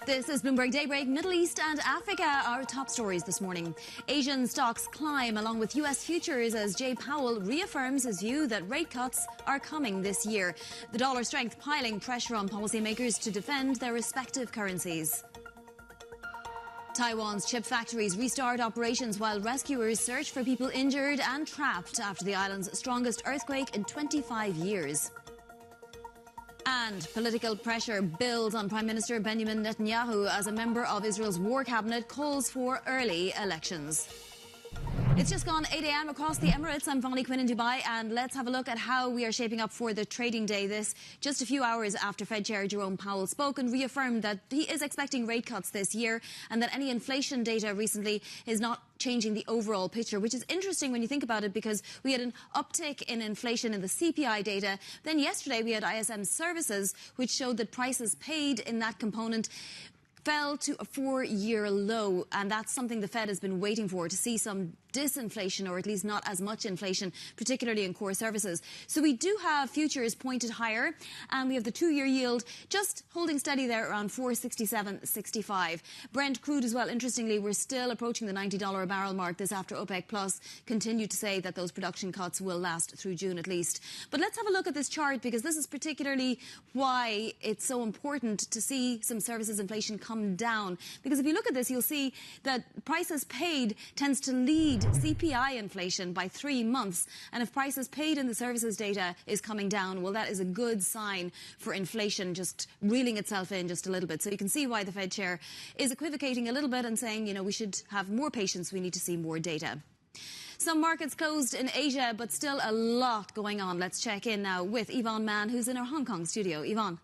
This is Bloomberg Daybreak Middle East and Africa. Our top stories this morning. Asian stocks climb along with U.S. futures as Jay Powell reaffirms his view that rate cuts are coming this year. The dollar strength piling pressure on policymakers to defend their respective currencies. Taiwan's chip factories restart operations while rescuers search for people injured and trapped after the island's strongest earthquake in 25 years. And political pressure builds on Prime Minister Benjamin Netanyahu as a member of Israel's war cabinet calls for early elections. It's just gone 8 a.m. across the Emirates. I'm Vonnie Quinn in Dubai, and let's have a look at how we are shaping up for the trading day. This just a few hours after Fed Chair Jerome Powell spoke and reaffirmed that he is expecting rate cuts this year and that any inflation data recently is not changing the overall picture, which is interesting when you think about it because we had an uptick in inflation in the CPI data. Then yesterday we had ISM services, which showed that prices paid in that component fell to a 4-year low, and that's something the Fed has been waiting for, to see some disinflation or at least not as much inflation, particularly in core services. So we do have futures pointed higher, and we have the 2-year yield just holding steady there around 467.65. Brent crude as well. Interestingly, we're still approaching the $90 a barrel mark. This after OPEC Plus continue to say that those production cuts will last through June at least. But let's have a look at this chart because this is particularly why it's so important to see some services inflation come down, because if you look at this, you'll see that prices paid tends to lead CPI inflation by 3 months, and if prices paid in the services data is coming down, well, that is a good sign for inflation just reeling itself in just a little bit. So you can see why the Fed chair is equivocating a little bit and saying, you know, we should have more patience, we need to see more data. Some markets closed in Asia, but still a lot going on. Let's check in now with Yvonne Mann, who's in our Hong Kong studio. Yvonne.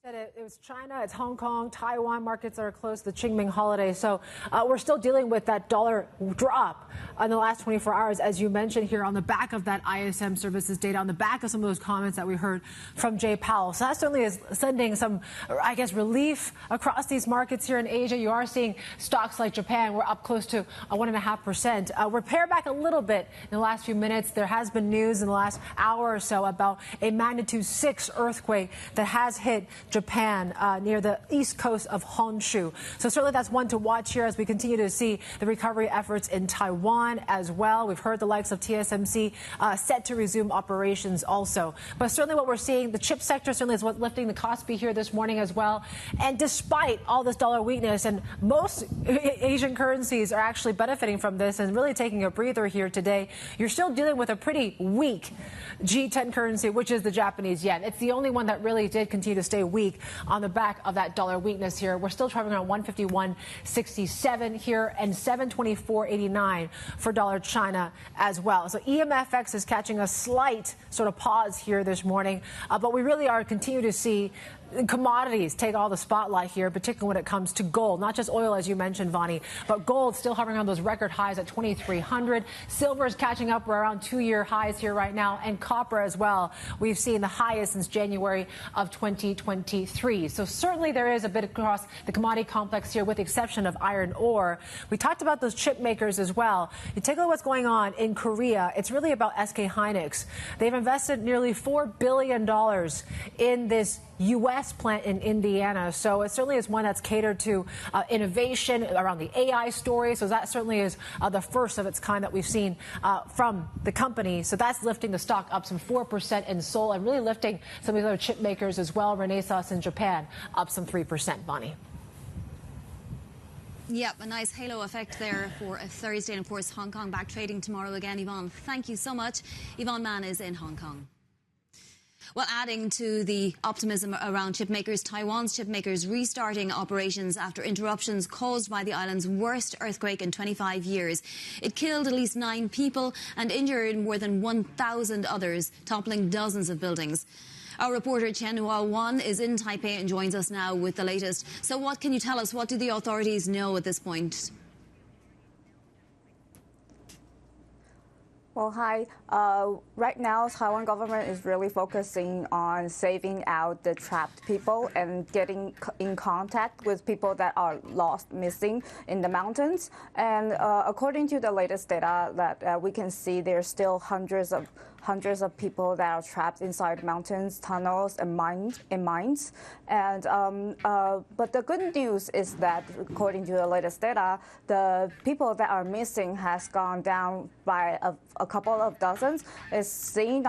It was China, it's Hong Kong, Taiwan markets that are closed, the Qingming holiday. So we're still dealing with that dollar drop in the last 24 hours, as you mentioned here, on the back of that ISM services data, on the back of some of those comments that we heard from Jay Powell. So that certainly is sending some, I guess, relief across these markets here in Asia. You are seeing stocks like Japan, we're up close to 1.5%. We're pared back a little bit in the last few minutes. There has been news in the last hour or so about a magnitude 6 earthquake that has hit Japan near the east coast of Honshu. So certainly that's one to watch here as we continue to see the recovery efforts in Taiwan as well. We've heard the likes of TSMC set to resume operations also. But certainly what we're seeing, the chip sector certainly is what's lifting the Kospi here this morning as well. And despite all this dollar weakness, and most Asian currencies are actually benefiting from this and really taking a breather here today, you're still dealing with a pretty weak G10 currency, which is the Japanese yen. It's the only one that really did continue to stay weak on the back of that dollar weakness here. We're still traveling around 151.67 here and 724.89 for dollar China as well. So EMFX is catching a slight sort of pause here this morning, but we really are continuing to see commodities take all the spotlight here, particularly when it comes to gold. Not just oil, as you mentioned, Vonnie, but gold still hovering on those record highs at 2,300. Silver is catching up. We're around 2-year highs here right now, and copper as well. We've seen the highest since January of 2023. So certainly there is a bit across the commodity complex here, with the exception of iron ore. We talked about those chip makers as well. You take a look at what's going on in Korea. It's really about SK Hynix. They've invested nearly $4 billion in this U.S. plant in Indiana. So it certainly is one that's catered to innovation around the AI story. So that certainly is the first of its kind that we've seen from the company. So that's lifting the stock up some 4% in Seoul and really lifting some of the other chip makers as well. Renesas in Japan up some 3%, Bonnie. Yep, a nice halo effect there for a Thursday. And of course, Hong Kong back trading tomorrow again. Yvonne, thank you so much. Yvonne Mann is in Hong Kong. Well, adding to the optimism around chip makers, Taiwan's chip makers restarting operations after interruptions caused by the island's worst earthquake in 25 years. It killed at least 9 people and injured more than 1,000 others, toppling dozens of buildings. Our reporter Chen Hua-Wan is in Taipei and joins us now with the latest. So what can you tell us? What do the authorities know at this point? Well, hi. Right now, Taiwan government is really focusing on saving out the trapped people and getting in contact with people that are lost, missing in the mountains. And according to the latest data that we can see, there's still hundreds of hundreds of people that are trapped inside mountains, tunnels, and mines. And but the good news is that, according to the latest data, the people that are missing has gone down by a couple of dozens. I've seen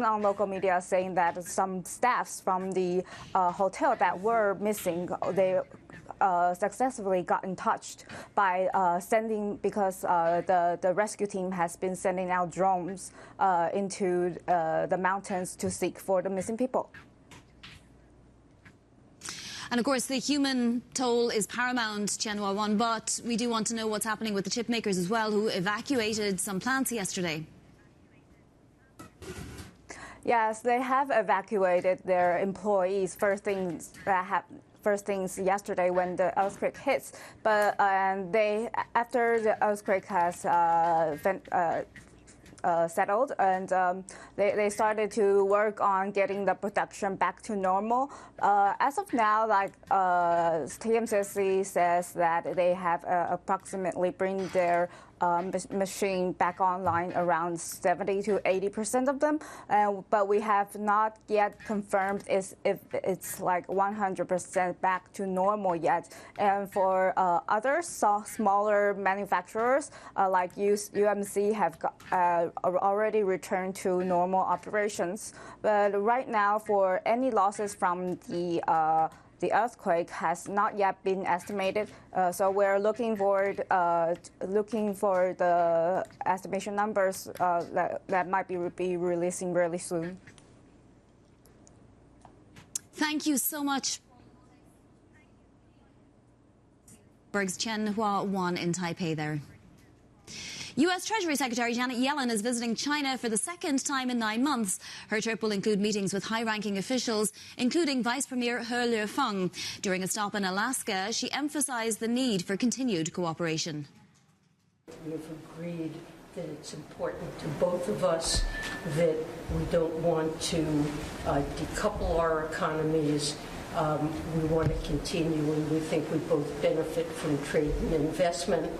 on local media saying that some staffs from the hotel that were missing, they successfully got in touch by because the rescue team has been sending out drones into the mountains to seek for the missing people. And of course, the human toll is paramount, Tianhua Wan, but we do want to know what's happening with the chip makers as well, who evacuated some plants yesterday. Yes, they have evacuated their employees first things yesterday when the earthquake hits. But after the earthquake has settled, and they started to work on getting the production back to normal. As of now, TMCC says that they have approximately bring their machine back online around 70 to 80% of them, but we have not yet confirmed if it's like 100% back to normal yet. And for other smaller manufacturers like UMC have already returned to normal operations. But right now, for any losses from the earthquake has not yet been estimated, so we're looking for the estimation numbers that might be releasing really soon. Thank you so much. Berg's Tianhua Wan in Taipei there. U.S. Treasury Secretary Janet Yellen is visiting China for the second time in 9 months. Her trip will include meetings with high-ranking officials, including Vice Premier He Lifeng. During a stop in Alaska, she emphasized the need for continued cooperation. We've agreed that it's important to both of us that we don't want to decouple our economies. We want to continue, and we think we both benefit from trade and investment,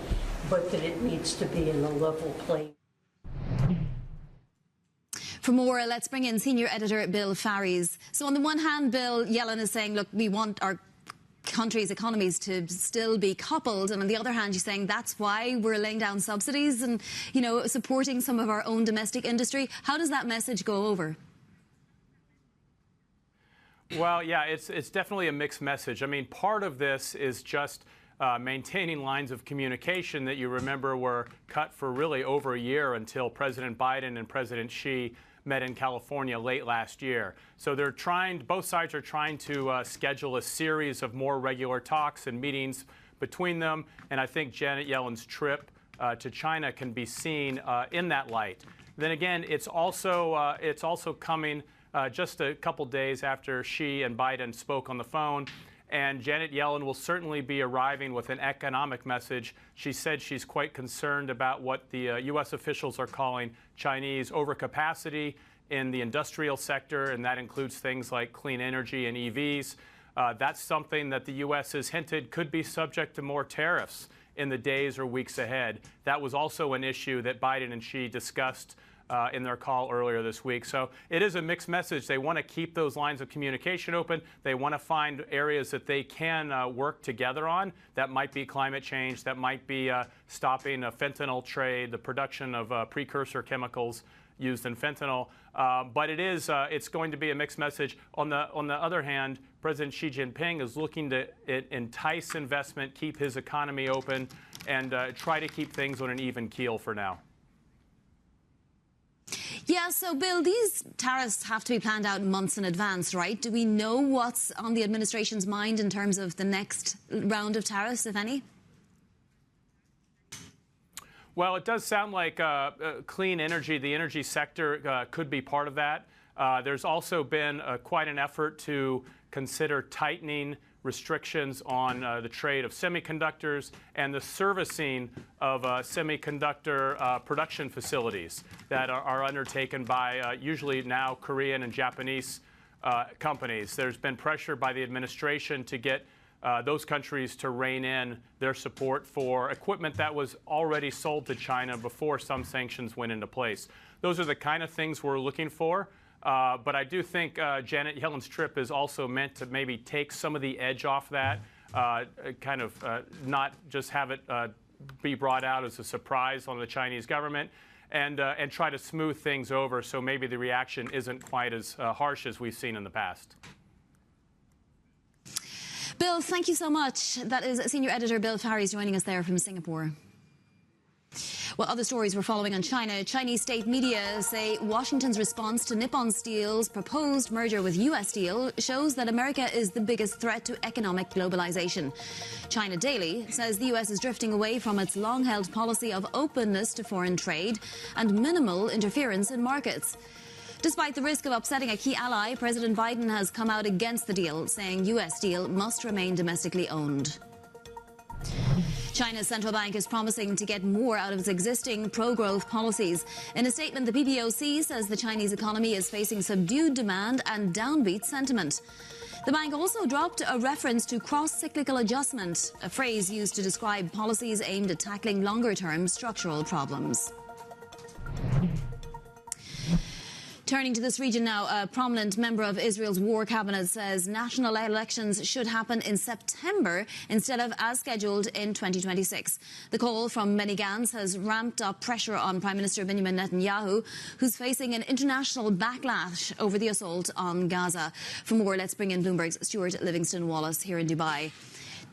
but that it needs to be in a level plane. For more, let's bring in senior editor Bill Farries. So on the one hand, Bill, Yellen is saying, look, we want our country's economies to still be coupled, and on the other hand, you're saying that's why we're laying down subsidies and, you know, supporting some of our own domestic industry. How does that message go over? Well, yeah, it's definitely a mixed message. I mean, part of this is just maintaining lines of communication that you remember were cut for really over a year until President Biden and President Xi met in California late last year. So both sides are trying to schedule a series of more regular talks and meetings between them. And I think Janet Yellen's trip to China can be seen in that light. Then again, it's also coming just a couple days after Xi and Biden spoke on the phone. And Janet Yellen will certainly be arriving with an economic message. She said she's quite concerned about what the U.S. officials are calling Chinese overcapacity in the industrial sector, and that includes things like clean energy and EVs. That's something that the U.S. has hinted could be subject to more tariffs in the days or weeks ahead. That was also an issue that Biden and Xi discussed in their call earlier this week. So it is a mixed message. They want to keep those lines of communication open. They want to find areas that they can work together on. That might be climate change. That might be stopping fentanyl trade, the production of precursor chemicals used in fentanyl. But it's going to be a mixed message. On the other hand, President Xi Jinping is looking to entice investment, keep his economy open, and try to keep things on an even keel for now. Yeah, so Bill, these tariffs have to be planned out months in advance, right? Do we know what's on the administration's mind in terms of the next round of tariffs, if any? Well, it does sound like clean energy, the energy sector could be part of that. There's also been quite an effort to consider tightening restrictions on the trade of semiconductors and the servicing of semiconductor production facilities that are undertaken by usually now Korean and Japanese companies. There's been pressure by the administration to get those countries to rein in their support for equipment that was already sold to China before some sanctions went into place. those are the kind of things we're looking for. But I do think Janet Yellen's trip is also meant to maybe take some of the edge off that, not just have it be brought out as a surprise on the Chinese government, and try to smooth things over so maybe the reaction isn't quite as harsh as we've seen in the past. Bill, thank you so much. That is Senior Editor Bill Farries joining us there from Singapore. Well, other stories we're following on China. Chinese state media say Washington's response to Nippon Steel's proposed merger with U.S. Steel shows that America is the biggest threat to economic globalization. China Daily says the U.S. is drifting away from its long-held policy of openness to foreign trade and minimal interference in markets. Despite the risk of upsetting a key ally, President Biden has come out against the deal, saying U.S. Steel must remain domestically owned. China's central bank is promising to get more out of its existing pro-growth policies. In a statement, the PBOC says the Chinese economy is facing subdued demand and downbeat sentiment. The bank also dropped a reference to cross-cyclical adjustment, a phrase used to describe policies aimed at tackling longer-term structural problems. Turning to this region now, a prominent member of Israel's war cabinet says national elections should happen in September instead of as scheduled in 2026. The call from Benny Gantz has ramped up pressure on Prime Minister Benjamin Netanyahu, who's facing an international backlash over the assault on Gaza. For more, let's bring in Bloomberg's Stuart Livingston-Wallace here in Dubai.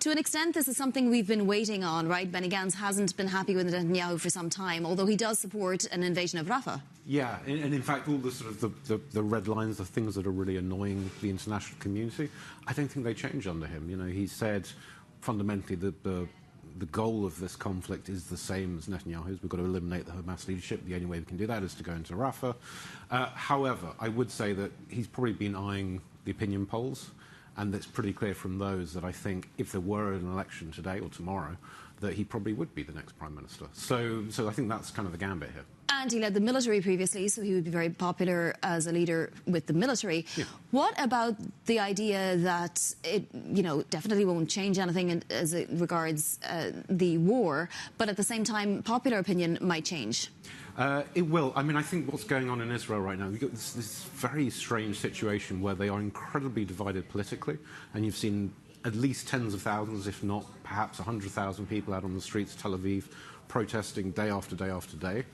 To an extent, this is something we've been waiting on, right? Benny Gantz hasn't been happy with Netanyahu for some time, although he does support an invasion of Rafah. Yeah, and in fact, all the sort of the red lines, the things that are really annoying the international community, I don't think they change under him. You know, he said fundamentally that the goal of this conflict is the same as Netanyahu's. We've got to eliminate the Hamas leadership. The only way we can do that is to go into Rafah. However, I would say that he's probably been eyeing the opinion polls. And it's pretty clear from those that I think if there were an election today or tomorrow, that he probably would be the next Prime Minister. So I think that's kind of the gambit here. And he led the military previously, so he would be very popular as a leader with the military. Yeah. What about the idea that it, definitely won't change anything as it regards the war, but at the same time, popular opinion might change? It will. I mean, I think what's going on in Israel right now, you've got this very strange situation where they are incredibly divided politically, and you've seen at least tens of thousands, if not perhaps 100,000 people out on the streets of Tel Aviv protesting day after day after day.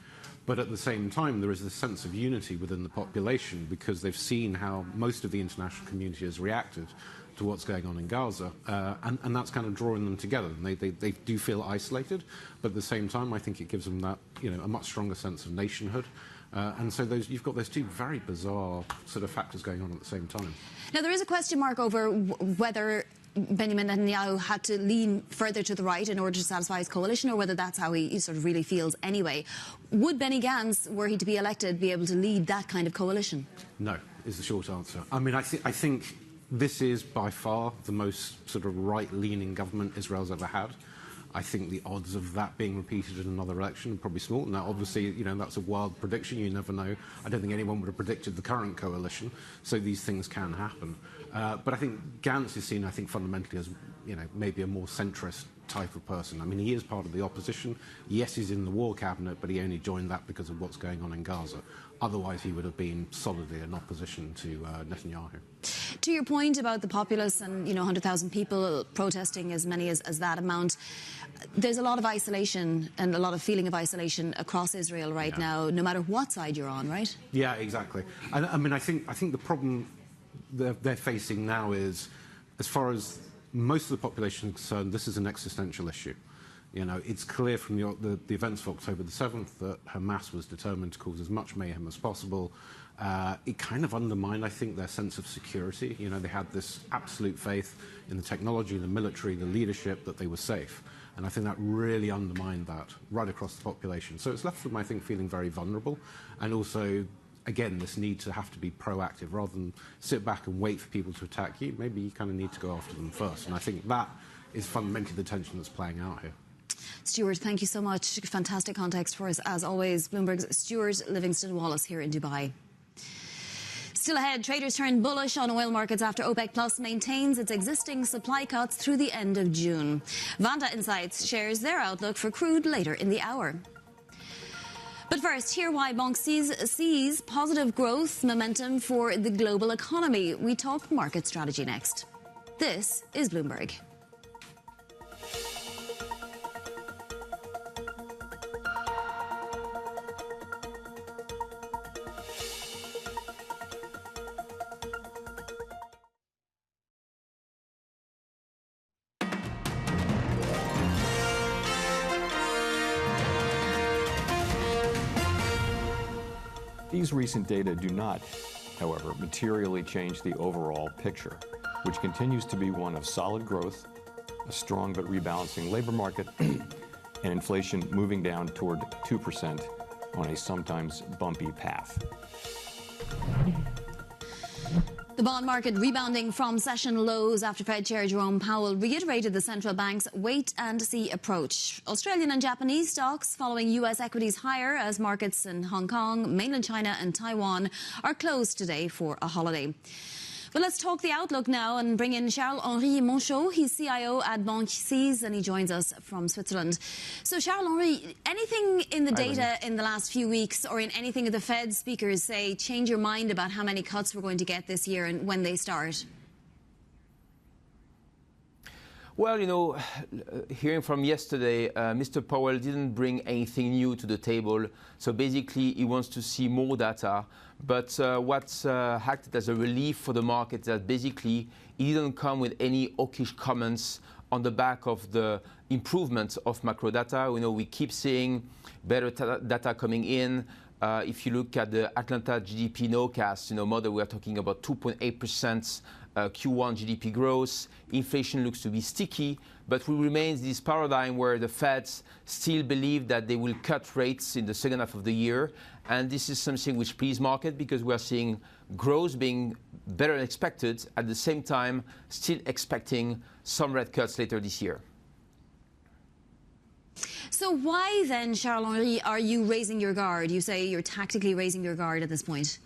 But at the same time, there is this sense of unity within the population because they've seen how most of the international community has reacted to what's going on in Gaza, and that's kind of drawing them together. And they do feel isolated, but at the same time, I think it gives them that, a much stronger sense of nationhood. And so you've got those two very bizarre sort of factors going on at the same time. Now, there is a question mark over whether Benjamin Netanyahu had to lean further to the right in order to satisfy his coalition, or whether that's how he sort of really feels anyway. Would Benny Gantz, were he to be elected, be able to lead that kind of coalition? No, is the short answer. I mean, I think this is by far the most sort of right-leaning government Israel's ever had. I think the odds of that being repeated in another election are probably small. Now, obviously, that's a wild prediction. You never know. I don't think anyone would have predicted the current coalition, so these things can happen. But I think Gantz is seen, I think, fundamentally as, maybe a more centrist type of person. I mean, he is part of the opposition. Yes, he's in the war cabinet, but he only joined that because of what's going on in Gaza. Otherwise, he would have been solidly in opposition to Netanyahu. To your point about the populace and, 100,000 people protesting as many as that amount, there's a lot of isolation and a lot of feeling of isolation across Israel right now, no matter what side you're on, right? Yeah, exactly. And I mean, I think the problem they're facing now is, as far as most of the population is concerned, this is an existential issue. It's clear from the events of October the 7th that Hamas was determined to cause as much mayhem as possible. It kind of undermined, I think, their sense of security. They had this absolute faith in the technology, the military, the leadership, that they were safe. And I think that really undermined that right across the population. So it's left them, I think, feeling very vulnerable. And also, again, this need to have to be proactive rather than sit back and wait for people to attack you. Maybe you kind of need to go after them first. And I think that is fundamentally the tension that's playing out here. Stuart, thank you so much. Fantastic context for us, as always. Bloomberg's Stuart Livingston-Wallace here in Dubai. Still ahead, traders turn bullish on oil markets after OPEC Plus maintains its existing supply cuts through the end of June. Vanda Insights shares their outlook for crude later in the hour. But first, hear why Bank sees positive growth momentum for the global economy. We talk market strategy next. This is Bloomberg. These recent data do not, however, materially change the overall picture, which continues to be one of solid growth, a strong but rebalancing labor market, and inflation moving down toward 2% on a sometimes bumpy path. The bond market rebounding from session lows after Fed Chair Jerome Powell reiterated the central bank's wait-and-see approach. Australian and Japanese stocks following U.S. equities higher as markets in Hong Kong, mainland China and Taiwan are closed today for a holiday. Well, let's talk the outlook now and bring in Charles-Henri Monchot. He's CIO at Bank Sees and he joins us from Switzerland. So, Charles-Henri, anything in the data in the last few weeks or in anything that the Fed speakers say change your mind about how many cuts we're going to get this year and when they start? Well, you know, hearing from yesterday, Mr. Powell didn't bring anything new to the table. So basically, he wants to see more data. But what's acted as a relief for the market is that basically he didn't come with any hawkish comments on the back of the improvement of macro data. You know, we keep seeing better data coming in. If you look at the Atlanta GDP nowcast, model, we are talking about 2.8% Q1 GDP growth. Inflation looks to be sticky, but we remain this paradigm where the Feds still believe that they will cut rates in the second half of the year. And this is something which pleases market because we are seeing growth being better than expected, at the same time still expecting some rate cuts later this year. So why then, Charles-Henri, are you raising your guard? You say you're tactically raising your guard at this point.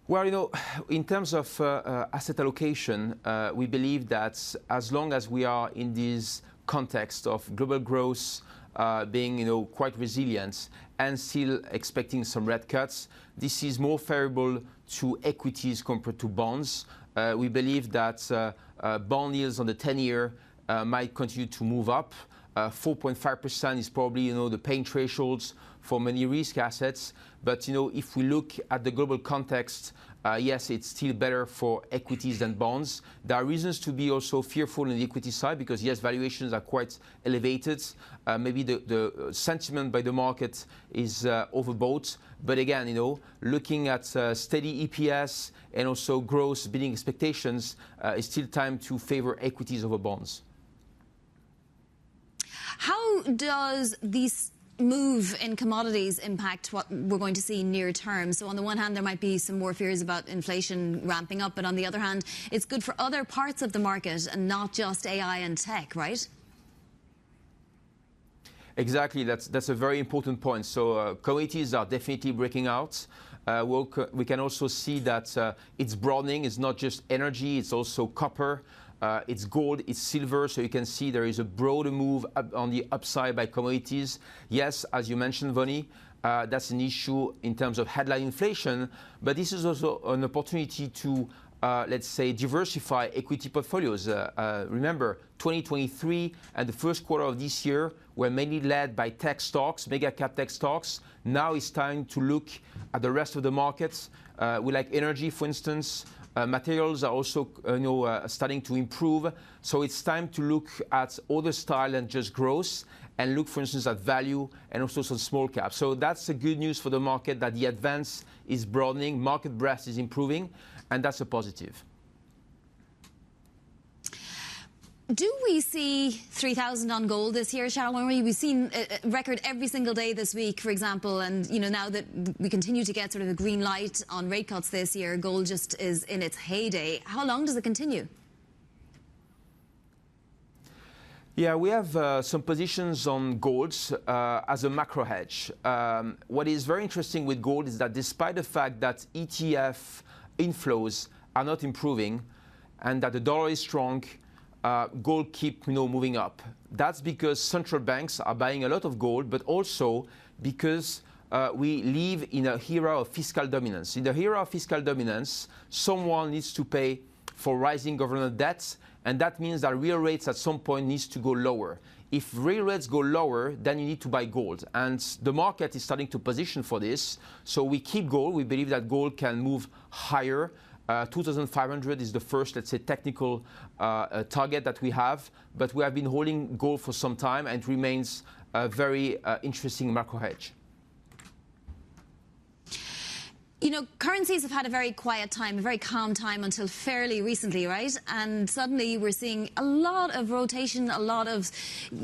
Well, in terms of asset allocation, we believe that as long as we are in this context of global growth being, quite resilient and still expecting some rate cuts, this is more favorable to equities compared to bonds. We believe that bond yields on the 10-year might continue to move up. 4.5% is probably, the pain thresholds for many risk assets. But, if we look at the global context, yes, it's still better for equities than bonds. There are reasons to be also fearful in the equity side because, yes, valuations are quite elevated. Maybe the sentiment by the market is overbought. But again, looking at steady EPS and also growth beating expectations, it's still time to favor equities over bonds. How does these move in commodities impact what we're going to see near term? So on the one hand, there might be some more fears about inflation ramping up, but on the other hand, it's good for other parts of the market and not just AI and tech, right? Exactly, that's a very important point. So commodities are definitely breaking out. We can also see that it's broadening. It's not just energy, it's also copper. It's gold, it's silver, so you can see there is a broader move up on the upside by commodities. Yes, as you mentioned, Vonnie, that's an issue in terms of headline inflation, but this is also an opportunity to, let's say, diversify equity portfolios. Remember, 2023 and the first quarter of this year were mainly led by tech stocks, mega cap tech stocks. Now it's time to look at the rest of the markets. We like energy, for instance. Materials are also starting to improve. So it's time to look at other style than just growth and look, for instance, at value and also some small caps. So that's the good news for the market, that the advance is broadening, market breadth is improving, and that's a positive. Do we see 3,000 on gold this year, Charles-Henri? We've seen a record every single day this week, for example, and now that we continue to get sort of a green light on rate cuts this year, gold just is in its heyday. How long does it continue? Yeah, we have some positions on gold as a macro hedge. What is very interesting with gold is that despite the fact that ETF inflows are not improving and that the dollar is strong, gold keep moving up. That's because central banks are buying a lot of gold, but also because we live in a era of fiscal dominance. In the era of fiscal dominance, someone needs to pay for rising government debts, and that means that real rates at some point needs to go lower. If real rates go lower, then you need to buy gold. And the market is starting to position for this. So we keep gold. We believe that gold can move higher. 2,500 is the first, let's say, technical target that we have. But we have been holding gold for some time, and it remains a very interesting macro hedge. You know, currencies have had a very quiet time, a very calm time until fairly recently, right? And suddenly we're seeing a lot of rotation, a lot of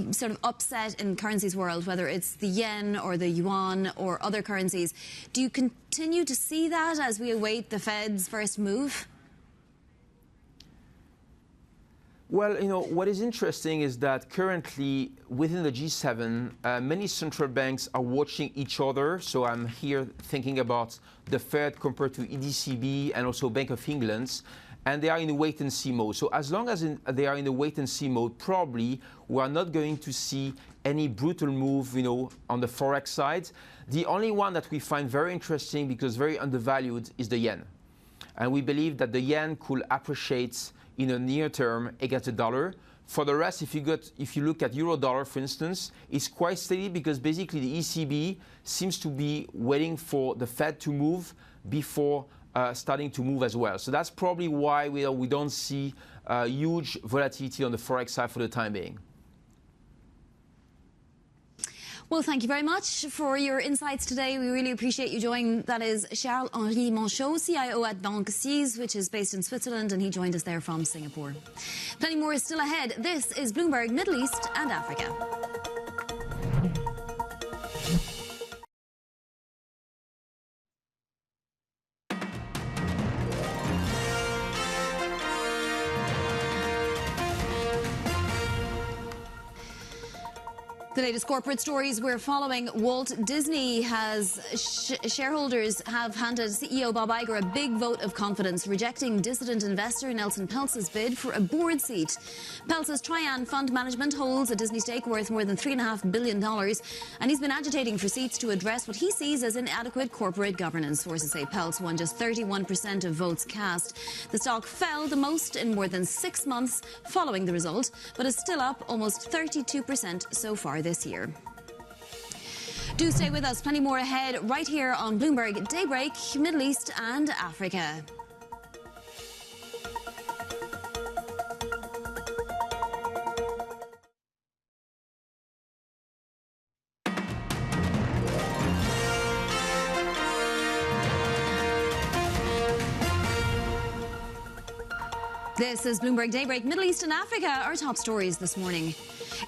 sort of upset in currencies world, whether it's the yen or the yuan or other currencies. Do you continue to see that as we await the Fed's first move? Well, you know, what is interesting is that currently within the G7, many central banks are watching each other. So I'm here thinking about the Fed compared to EDCB and also Bank of England, and they are in a wait-and-see mode. So as long as they are in a wait-and-see mode, probably we are not going to see any brutal move, you know, on the forex side. The only one that we find very interesting, because very undervalued, is the yen. And we believe that the yen could appreciate in the near term against the dollar. For the rest, if you look at euro dollar, for instance, it's quite steady because basically the ECB seems to be waiting for the Fed to move before starting to move as well. So that's probably why we don't see huge volatility on the forex side for the time being. Well, thank you very much for your insights today. We really appreciate you joining. That is Charles-Henri Monchot, CIO at Banque Suisse, which is based in Switzerland, and he joined us there from Singapore. Plenty more is still ahead. This is Bloomberg Middle East and Africa. The latest corporate stories we're following. Walt Disney shareholders have handed CEO Bob Iger a big vote of confidence, rejecting dissident investor Nelson Peltz's bid for a board seat. Peltz's Trian Fund Management holds a Disney stake worth more than $3.5 billion, and he's been agitating for seats to address what he sees as inadequate corporate governance. Sources say Peltz won just 31% of votes cast. The stock fell the most in more than 6 months following the result, but is still up almost 32% so far this year. Do stay with us. Plenty more ahead right here on Bloomberg Daybreak Middle East and Africa. This is Bloomberg Daybreak Middle East and Africa. Our top stories this morning.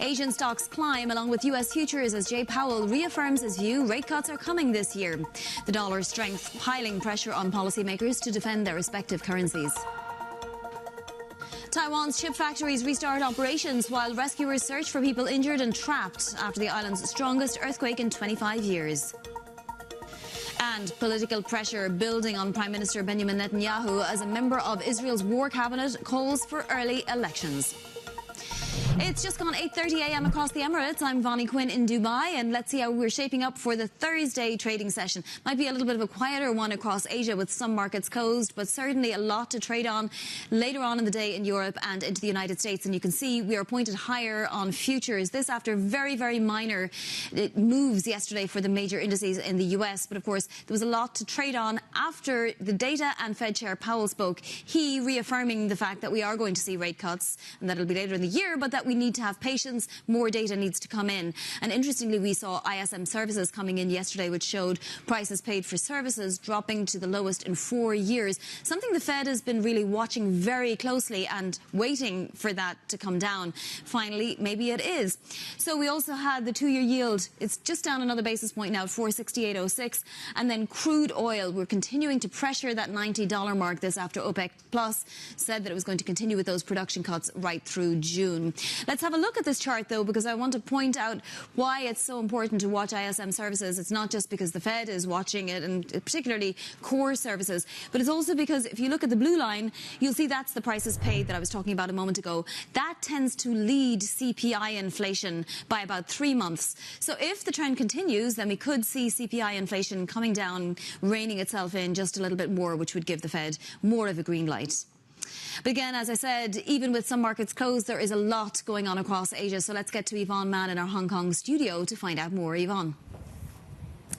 Asian stocks climb along with U.S. futures as Jay Powell reaffirms his view rate cuts are coming this year. The dollar's strength piling pressure on policymakers to defend their respective currencies. Taiwan's chip factories restart operations while rescuers search for people injured and trapped after the island's strongest earthquake in 25 years. And political pressure building on Prime Minister Benjamin Netanyahu as a member of Israel's war cabinet calls for early elections. It's just gone 8:30 a.m. across the Emirates. I'm Vonnie Quinn in Dubai, and let's see how we're shaping up for the Thursday trading session. Might be a little bit of a quieter one across Asia with some markets closed, but certainly a lot to trade on later on in the day in Europe and into the United States. And you can see we are pointed higher on futures. This after very, very minor moves yesterday for the major indices in the US. But of course, there was a lot to trade on after the data and Fed Chair Powell spoke. He reaffirming the fact that we are going to see rate cuts and that it'll be later in the year, but that we need to have patience. More data needs to come in. And interestingly, we saw ISM services coming in yesterday, which showed prices paid for services dropping to the lowest in 4 years. Something the Fed has been really watching very closely and waiting for that to come down. Finally, maybe it is. So we also had the 2-year yield. It's just down another basis point now at 468.06. And then crude oil. We're continuing to pressure that $90 mark. This after OPEC Plus said that it was going to continue with those production cuts right through June. Let's have a look at this chart, though, because I want to point out why it's so important to watch ISM services. It's not just because the Fed is watching it, and particularly core services, but it's also because if you look at the blue line, you'll see that's the prices paid that I was talking about a moment ago. That tends to lead CPI inflation by about 3 months. So if the trend continues, then we could see CPI inflation coming down, reining itself in just a little bit more, which would give the Fed more of a green light. But again, as I said, even with some markets closed, there is a lot going on across Asia. So let's get to Yvonne Mann in our Hong Kong studio to find out more. Yvonne.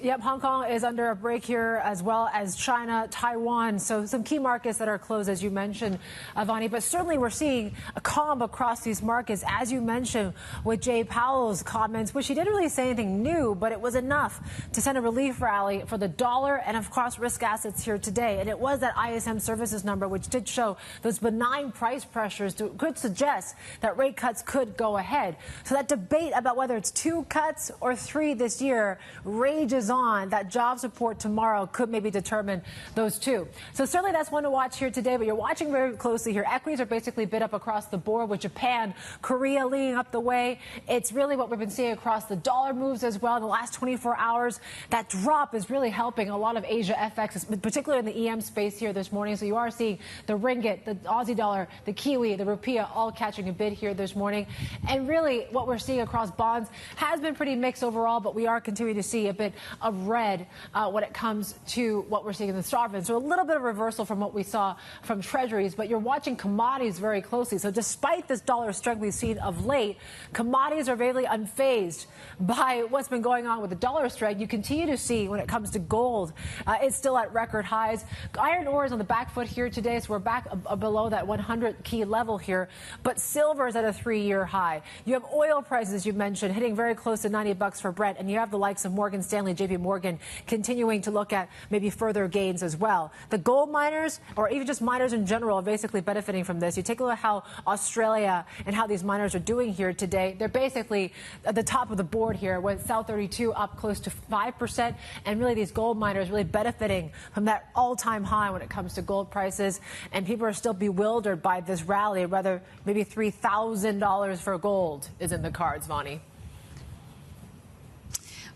Yep, Hong Kong is under a break here, as well as China, Taiwan. So some key markets that are closed, as you mentioned, Vani. But certainly we're seeing a calm across these markets, as you mentioned, with Jay Powell's comments, which he didn't really say anything new, but it was enough to send a relief rally for the dollar and, of course, risk assets here today. And it was that ISM services number, which did show those benign price pressures, could suggest that rate cuts could go ahead. So that debate about whether it's 2 cuts or 3 this year rages on. That job support tomorrow could maybe determine those 2. So certainly that's one to watch here today, but you're watching very closely here. Equities are basically bid up across the board, with Japan, Korea leading up the way. It's really what we've been seeing across the dollar moves as well in the last 24 hours. That drop is really helping a lot of Asia FX, particularly in the EM space here this morning. So you are seeing the ringgit, the Aussie dollar, the Kiwi, the rupiah all catching a bid here this morning. And really what we're seeing across bonds has been pretty mixed overall, but we are continuing to see a bit of red when it comes to what we're seeing in the sovereign. So a little bit of reversal from what we saw from treasuries, but you're watching commodities very closely. So despite this dollar strength we've seen of late, commodities are really unfazed by what's been going on with the dollar strength. You continue to see when it comes to gold, it's still at record highs. Iron ore is on the back foot here today, so we're back below that 100 key level here, but silver is at a 3-year high. You have oil prices, you mentioned, hitting very close to $90 for Brent, and you have the likes of Morgan Stanley, JP Morgan, continuing to look at maybe further gains as well. The gold miners, or even just miners in general, are basically benefiting from this. You take a look at how Australia and how these miners are doing here today. They're basically at the top of the board here, with South 32 up close to 5%, and really these gold miners really benefiting from that all-time high when it comes to gold prices. And people are still bewildered by this rally, whether maybe $3,000 for gold is in the cards, Vani.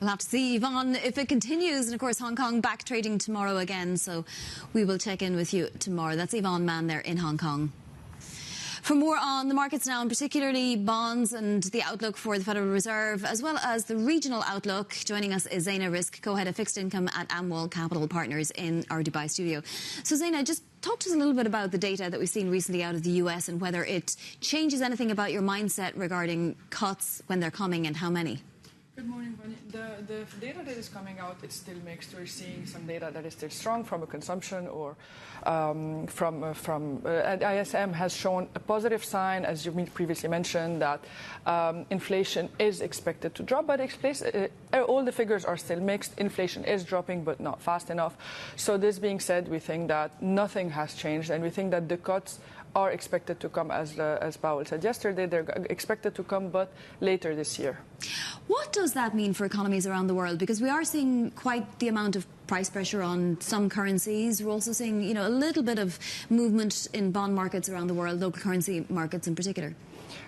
We'll have to see, Yvonne, if it continues. And, of course, Hong Kong back trading tomorrow again. So we will check in with you tomorrow. That's Yvonne Mann there in Hong Kong. For more on the markets now, and particularly bonds and the outlook for the Federal Reserve, as well as the regional outlook, joining us is Zaina Risk, co-head of fixed income at Amwal Capital Partners in our Dubai studio. So, Zaina, just talk to us a little bit about the data that we've seen recently out of the US and whether it changes anything about your mindset regarding cuts, when they're coming, and how many. Good morning, Bonnie. The data that is coming out, it's still mixed. We're seeing some data that is still strong from a consumption or ISM has shown a positive sign, as you previously mentioned, that inflation is expected to drop, but all the figures are still mixed. Inflation is dropping, but not fast enough. So this being said, we think that nothing has changed, and we think that the cuts are expected to come, as Powell said yesterday. They're expected to come, but later this year. What does that mean for economies around the world? Because we are seeing quite the amount of price pressure on some currencies. We're also seeing, a little bit of movement in bond markets around the world, local currency markets in particular.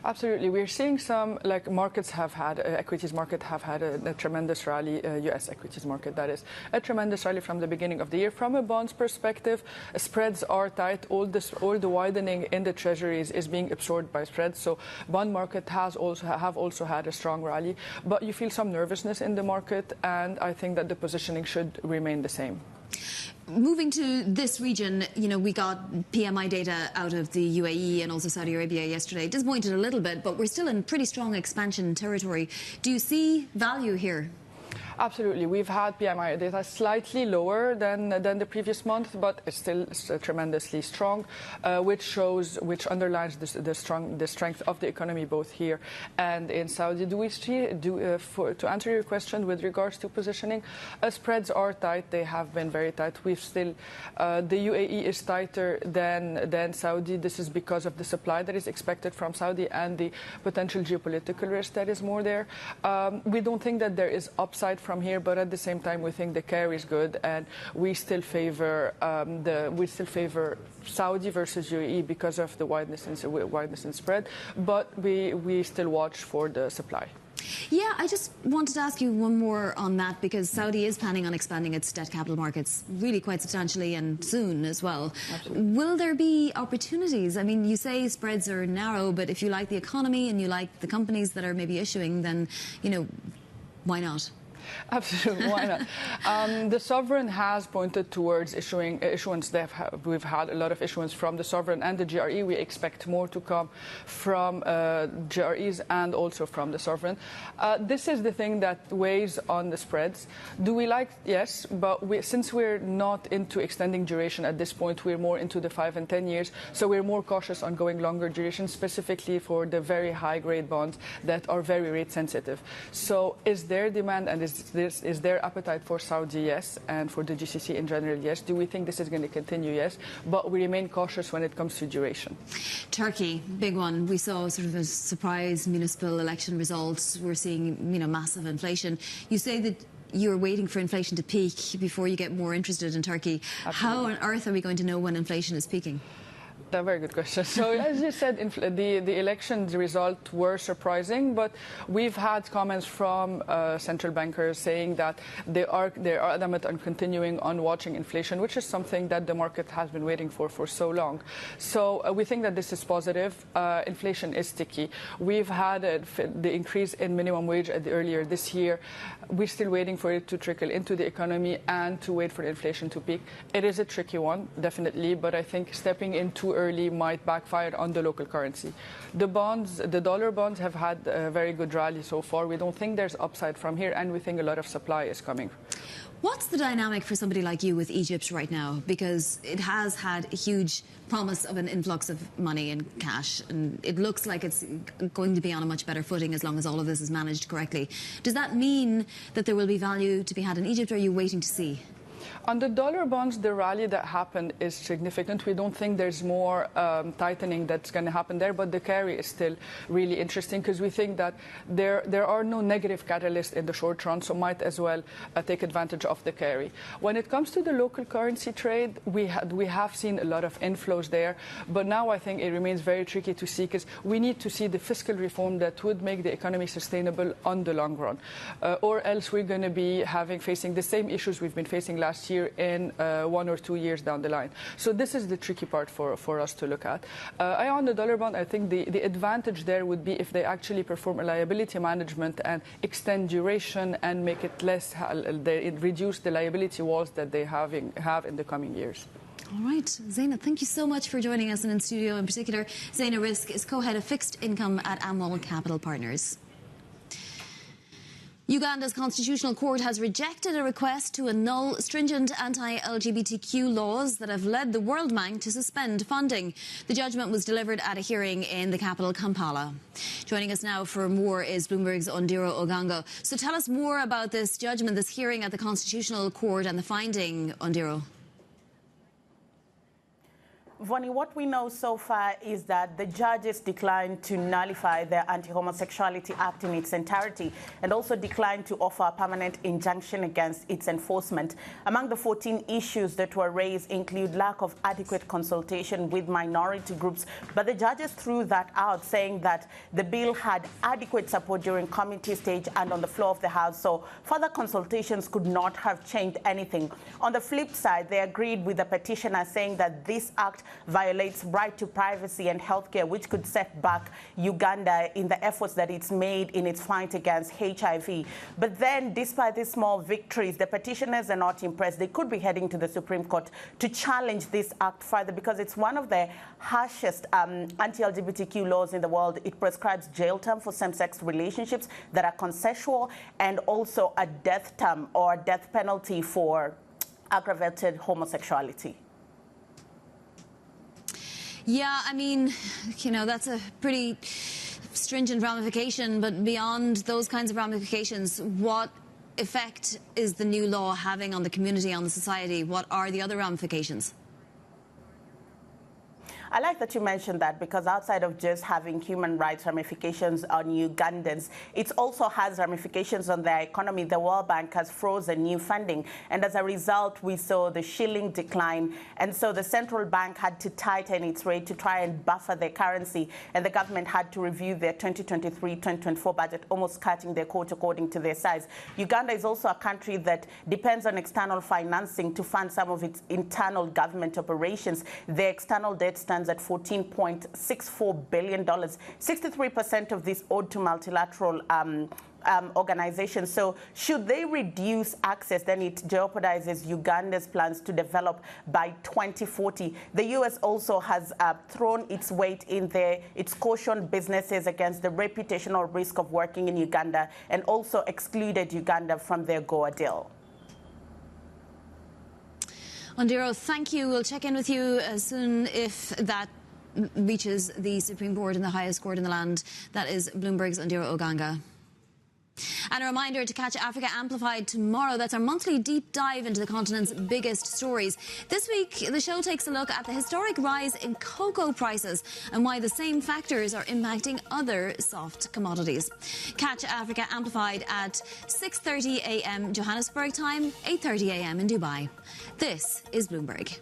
Absolutely. We're seeing some, markets have had, equities market have had a tremendous rally, U.S. equities market, that is, a tremendous rally from the beginning of the year. From a bonds perspective, spreads are tight. All the widening in the treasuries is being absorbed by spreads. So bond market have also had a strong rally. But you feel some nervousness in the market, and I think that the positioning should remain the same. Moving to this region, we got PMI data out of the UAE and also Saudi Arabia yesterday. Disappointed a little bit, but we're still in pretty strong expansion territory. Do you see value here? Absolutely. We've had PMI data slightly lower than the previous month, but it's still tremendously strong, which underlines the strength of the economy both here and in Saudi. To answer your question with regards to positioning, spreads are tight. They have been very tight. The UAE is tighter than Saudi. This is because of the supply that is expected from Saudi and the potential geopolitical risk that is more there. We don't think that there is upside from here, but at the same time, we think the carry is good, and we still favor Saudi versus UAE because of the wideness in spread, but we still watch for the supply. Yeah, I just wanted to ask you one more on that, because Saudi is planning on expanding its debt capital markets really quite substantially and soon as well. Absolutely. Will there be opportunities? I mean, you say spreads are narrow, but if you like the economy and you like the companies that are maybe issuing, then, you know, why not? Absolutely, why not? The sovereign has pointed towards issuance. We've had a lot of issuance from the sovereign and the GRE. We expect more to come from GREs and also from the sovereign. This is the thing that weighs on the spreads. Do we like? Yes, but since we're not into extending duration at this point, we're more into the 5 and 10 years. So we're more cautious on going longer duration, specifically for the very high-grade bonds that are very rate sensitive. So is there demand, and is there appetite for Saudi? Yes, and for the GCC in general? Yes. Do we think this is going to continue? Yes, but we remain cautious when it comes to duration. Turkey, big one. We saw sort of a surprise municipal election results. We're seeing, you know, massive inflation. You say that you're waiting for inflation to peak before you get more interested in Turkey. Absolutely. How on earth are we going to know when inflation is peaking? A very good question. So, as you said, the election result were surprising, but we've had comments from central bankers saying that they are adamant on continuing on watching inflation, which is something that the market has been waiting for so long. So we think that this is positive. Inflation is sticky. We've had the increase in minimum wage earlier this year. We're still waiting for it to trickle into the economy and to wait for the inflation to peak. It is a tricky one, definitely, but I think stepping in too early might backfire on the local currency. The dollar bonds have had a very good rally so far. We don't think there's upside from here, and we think a lot of supply is coming. What's the dynamic for somebody like you with Egypt right now? Because it has had a huge promise of an influx of money and cash, and it looks like it's going to be on a much better footing as long as all of this is managed correctly. Does that mean that there will be value to be had in Egypt, or are you waiting to see? On the dollar bonds, the rally that happened is significant. We don't think there's more tightening that's going to happen there, but the carry is still really interesting because we think that there are no negative catalysts in the short run, so might as well take advantage of the carry. When it comes to the local currency trade, we have seen a lot of inflows there, but now I think it remains very tricky to see because we need to see the fiscal reform that would make the economy sustainable on the long run, or else we're going to be facing the same issues we've been facing last year in 1 or 2 years down the line. So this is the tricky part for us to look at. On the dollar bond, I think the advantage there would be if they actually perform a liability management and extend duration and make it less, reduce the liability walls that they have in the coming years. All right, Zaina, thank you so much for joining us, and in studio in particular, Zaina Risk is co-head of fixed income at Amwal Capital Partners. Uganda's Constitutional Court has rejected a request to annul stringent anti-LGBTQ laws that have led the World Bank to suspend funding. The judgment was delivered at a hearing in the capital, Kampala. Joining us now for more is Bloomberg's Ondiro Ogongo. So tell us more about this judgment, this hearing at the Constitutional Court and the finding, Ondiro. Vonnie, what we know so far is that the judges declined to nullify the Anti-Homosexuality Act in its entirety and also declined to offer a permanent injunction against its enforcement. Among the 14 issues that were raised include lack of adequate consultation with minority groups, but the judges threw that out, saying that the bill had adequate support during committee stage and on the floor of the House, so further consultations could not have changed anything. On the flip side, they agreed with the petitioner, saying that this act violates right to privacy and healthcare, which could set back Uganda in the efforts that it's made in its fight against HIV. But then, despite these small victories, the petitioners are not impressed. They could be heading to the Supreme Court to challenge this act further because it's one of the harshest anti-LGBTQ laws in the world. It prescribes jail term for same-sex relationships that are consensual and also a death term or death penalty for aggravated homosexuality. Yeah, I mean, you know, that's a pretty stringent ramification, but beyond those kinds of ramifications, what effect is the new law having on the community, on the society? What are the other ramifications? I like that you mentioned that, because outside of just having human rights ramifications on Ugandans, it also has ramifications on their economy. The World Bank has frozen new funding, and as a result, we saw the shilling decline. And so the central bank had to tighten its rate to try and buffer their currency, and the government had to review their 2023-2024 budget, almost cutting their quota according to their size. Uganda is also a country that depends on external financing to fund some of its internal government operations. Their external debt stands at $14.64 billion. 63% of this owed to multilateral organizations. So should they reduce access, then it jeopardizes Uganda's plans to develop by 2040. The U.S. also has thrown its weight in there. It's cautioned businesses against the reputational risk of working in Uganda, and also excluded Uganda from their AGOA deal. Ondiro, thank you. We'll check in with you as soon if that reaches the Supreme Court and the highest court in the land. That is Bloomberg's Ondiro Oganga. And a reminder to catch Africa Amplified tomorrow. That's our monthly deep dive into the continent's biggest stories. This week, the show takes a look at the historic rise in cocoa prices and why the same factors are impacting other soft commodities. Catch Africa Amplified at 6:30 a.m. Johannesburg time, 8:30 a.m. in Dubai. This is Bloomberg.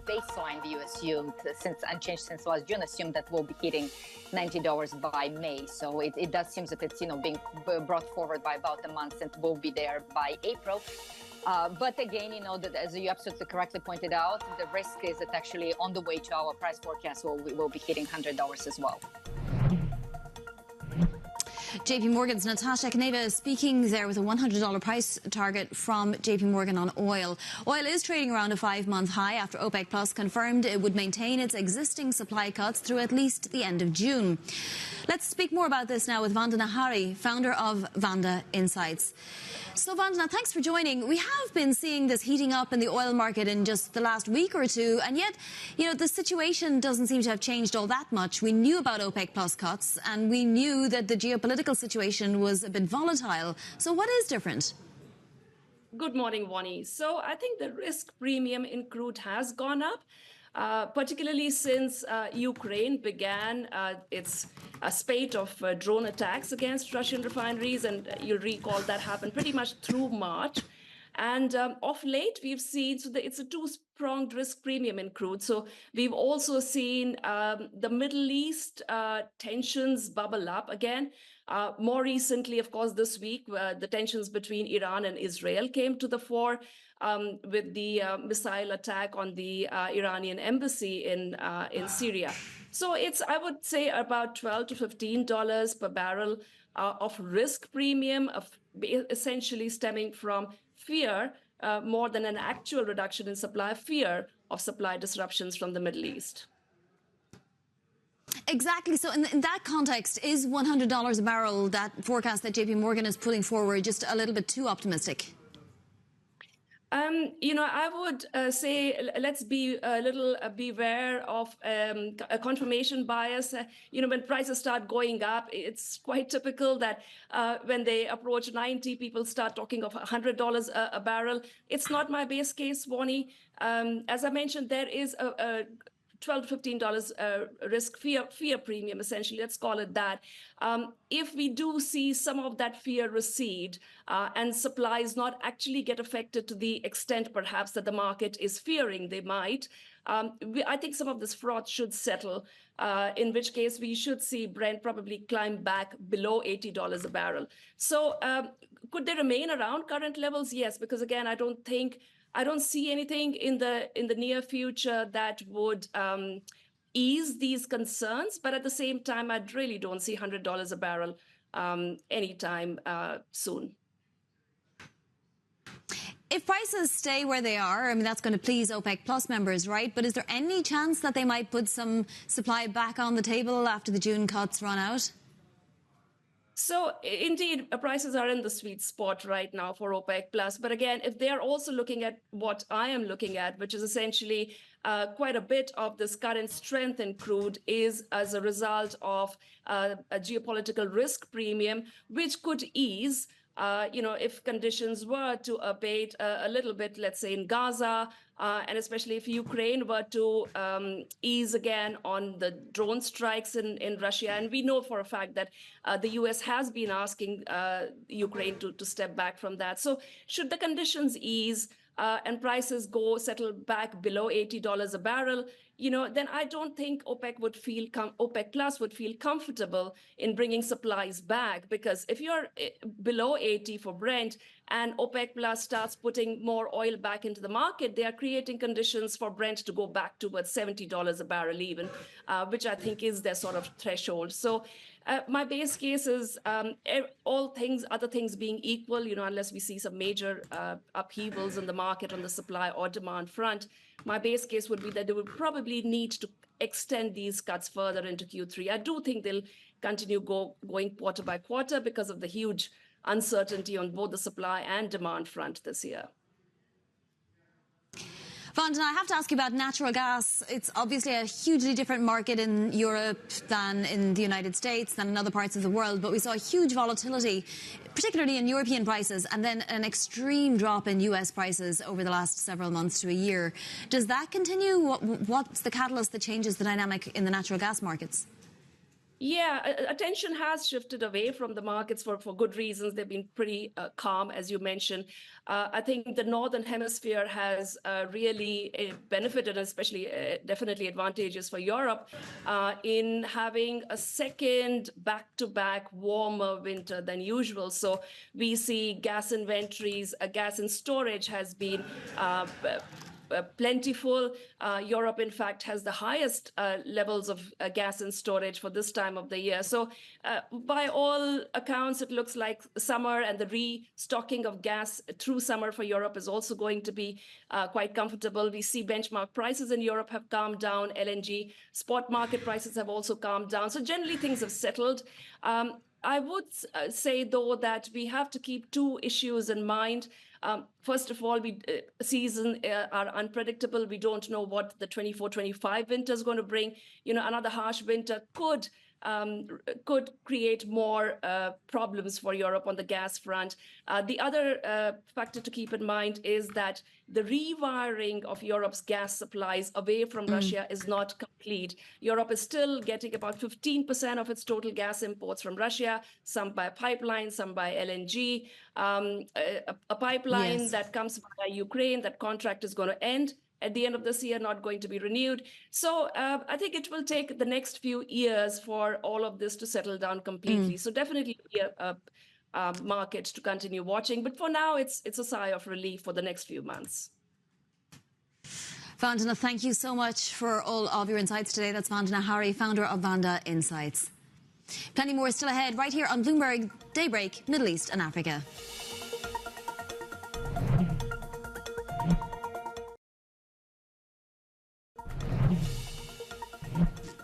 Baseline view assumed, since unchanged since last June, assumed that we'll be hitting $90 by May. So it does seem that it's being brought forward by about a month, and we'll be there by April. But again, that as you absolutely correctly pointed out, the risk is that actually on the way to our price forecast, we will be hitting $100 as well. JP Morgan's Natasha Kaneva is speaking there with a $100 price target from JP Morgan on oil. Oil is trading around a 5-month high after OPEC Plus confirmed it would maintain its existing supply cuts through at least the end of June. Let's speak more about this now with Vandana Hari, founder of Vanda Insights. So, Vandana, thanks for joining. We have been seeing this heating up in the oil market in just the last week or two, and yet, the situation doesn't seem to have changed all that much. We knew about OPEC Plus cuts, and we knew that the geopolitical situation was a bit volatile. So what is different? Good morning, Wani. So I think the risk premium in crude has gone up. Particularly since Ukraine began its spate of drone attacks against Russian refineries, and you'll recall that happened pretty much through March. And of late, we've seen, it's a two-pronged risk premium in crude. So we've also seen the Middle East tensions bubble up again. More recently, of course, this week, the tensions between Iran and Israel came to the fore. With the missile attack on the Iranian embassy in Syria. So it's, I would say, about $12 to $15 per barrel of risk premium, essentially stemming from fear, more than an actual reduction in supply, fear of supply disruptions from the Middle East. Exactly. So in that context, is $100 a barrel, that forecast that JP Morgan is putting forward, just a little bit too optimistic? I would say let's be a little beware of a confirmation bias. When prices start going up, it's quite typical that when they approach 90, people start talking of $100 a barrel. It's not my base case, Wani. As I mentioned, there is a $12 to $15 risk fear premium, essentially, let's call it that. If we do see some of that fear recede and supplies not actually get affected to the extent perhaps that the market is fearing they might, I think some of this froth should settle, in which case we should see Brent probably climb back below $80 a barrel. So could they remain around current levels? Yes, because again, I don't see anything in the near future that would ease these concerns. But at the same time, I really don't see $100 a barrel anytime soon. If prices stay where they are, that's going to please OPEC Plus members, right? But is there any chance that they might put some supply back on the table after the June cuts run out? So indeed, prices are in the sweet spot right now for OPEC Plus. But again, if they are also looking at what I am looking at, which is essentially quite a bit of this current strength in crude is as a result of a geopolitical risk premium, which could ease if conditions were to abate a little bit, let's say in Gaza, and especially if Ukraine were to ease again on the drone strikes in Russia. And we know for a fact that the US has been asking Ukraine to step back from that. So should the conditions ease and prices settle back below $80 a barrel, then I don't think OPEC Plus would feel comfortable in bringing supplies back, because if you're below 80 for Brent and OPEC Plus starts putting more oil back into the market, they are creating conditions for Brent to go back towards $70 a barrel even, which I think is their sort of threshold. So my base case is other things being equal, unless we see some major upheavals in the market on the supply or demand front, my base case would be that they would probably need to extend these cuts further into Q3. I do think they'll continue going quarter by quarter because of the huge uncertainty on both the supply and demand front this year. Vandana, I have to ask you about natural gas. It's obviously a hugely different market in Europe than in the United States, than in other parts of the world, but we saw a huge volatility, particularly in European prices, and then an extreme drop in US prices over the last several months to a year. Does that continue? What's the catalyst that changes the dynamic in the natural gas markets? Yeah, attention has shifted away from the markets for good reasons. They've been pretty calm, as you mentioned. I think the Northern Hemisphere has really benefited, especially definitely advantageous for Europe, in having a second back-to-back warmer winter than usual. So we see gas inventories, gas in storage has been plentiful. Europe, in fact, has the highest levels of gas in storage for this time of the year. So by all accounts, it looks like summer and the restocking of gas through summer for Europe is also going to be quite comfortable. We see benchmark prices in Europe have calmed down. LNG spot market prices have also calmed down. So generally, things have settled. I would say, though, that we have to keep two issues in mind. First of all, seasons are unpredictable. We don't know what the 24-25 winter is going to bring. Another harsh winter could create more problems for Europe on the gas front. The other factor to keep in mind is that the rewiring of Europe's gas supplies away from Russia is not complete. Europe is still getting about 15% of its total gas imports from Russia, some by pipeline, some by LNG. A pipeline that comes by Ukraine, that contract is going to end at the end of this year, not going to be renewed. So I think it will take the next few years for all of this to settle down completely. So definitely a market to continue watching. But for now, it's a sigh of relief for the next few months. Vandana, thank you so much for all of your insights today. That's Vandana Hari, founder of Vanda Insights. Plenty more still ahead right here on Bloomberg Daybreak Middle East and Africa.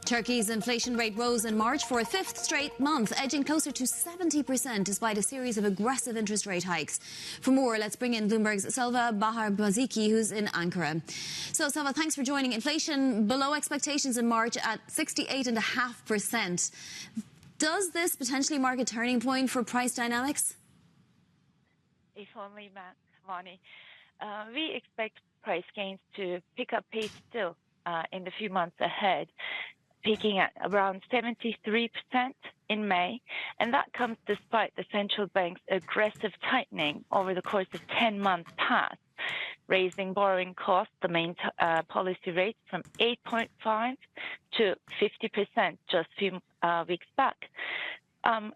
Turkey's inflation rate rose in March for a fifth straight month, edging closer to 70% despite a series of aggressive interest rate hikes. For more, let's bring in Bloomberg's Selva Baharbaziki, who's in Ankara. So, Selva, thanks for joining. Inflation below expectations in March at 68.5%. Does this potentially mark a turning point for price dynamics? If only, Vani. We expect price gains to pick up pace still in the few months ahead, peaking at around 73% in May, and that comes despite the central bank's aggressive tightening over the course of 10 months past, raising borrowing costs, the main policy rate, from 8.5% to 50% just a few weeks back.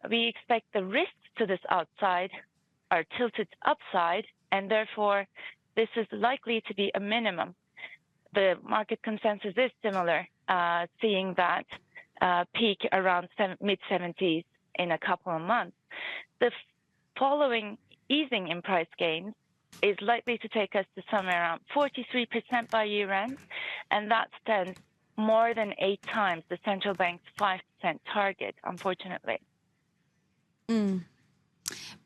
We expect the risks to this outside are tilted upside, and therefore this is likely to be a minimum. The market consensus is similar, seeing that peak around mid-70s in a couple of months. The following easing in price gains is likely to take us to somewhere around 43% by year-end, and that stands more than 8 times the central bank's 5% target, unfortunately.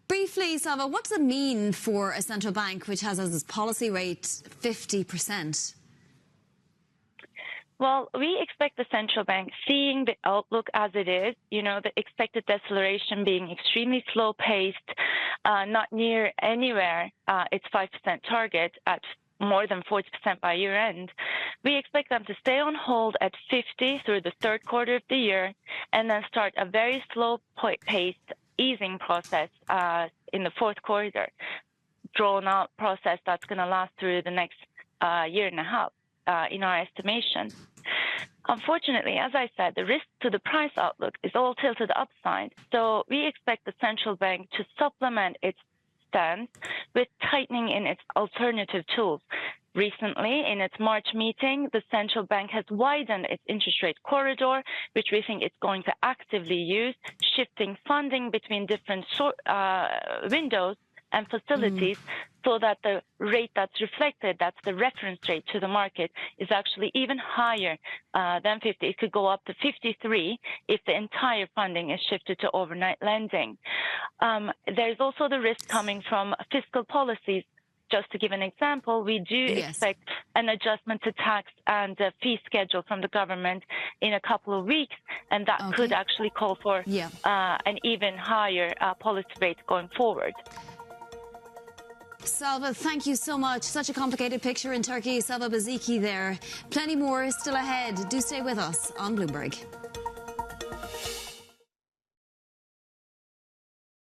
Briefly, Salva, what does it mean for a central bank which has as its policy rate 50%? Well, we expect the central bank, seeing the outlook as it is, the expected deceleration being extremely slow-paced, not near anywhere its 5% target at more than 40% by year-end. We expect them to stay on hold at 50 through the third quarter of the year and then start a very slow-paced easing process in the fourth quarter, drawn-out process that's going to last through the next year and a half. In our estimation. Unfortunately, as I said, the risk to the price outlook is all tilted upside. So we expect the central bank to supplement its stance with tightening in its alternative tools. Recently, in its March meeting, the central bank has widened its interest rate corridor, which we think it's going to actively use, shifting funding between different windows and facilities so that the rate that's reflected, that's the reference rate to the market, is actually even higher than 50. It could go up to 53 if the entire funding is shifted to overnight lending. There's also the risk coming from fiscal policies. Just to give an example, we do expect an adjustment to tax and fee schedule from the government in a couple of weeks, and that could actually call for an even higher policy rate going forward. Salva, thank you so much. Such a complicated picture in Turkey. Salva Baziki there. Plenty more still ahead. Do stay with us on Bloomberg.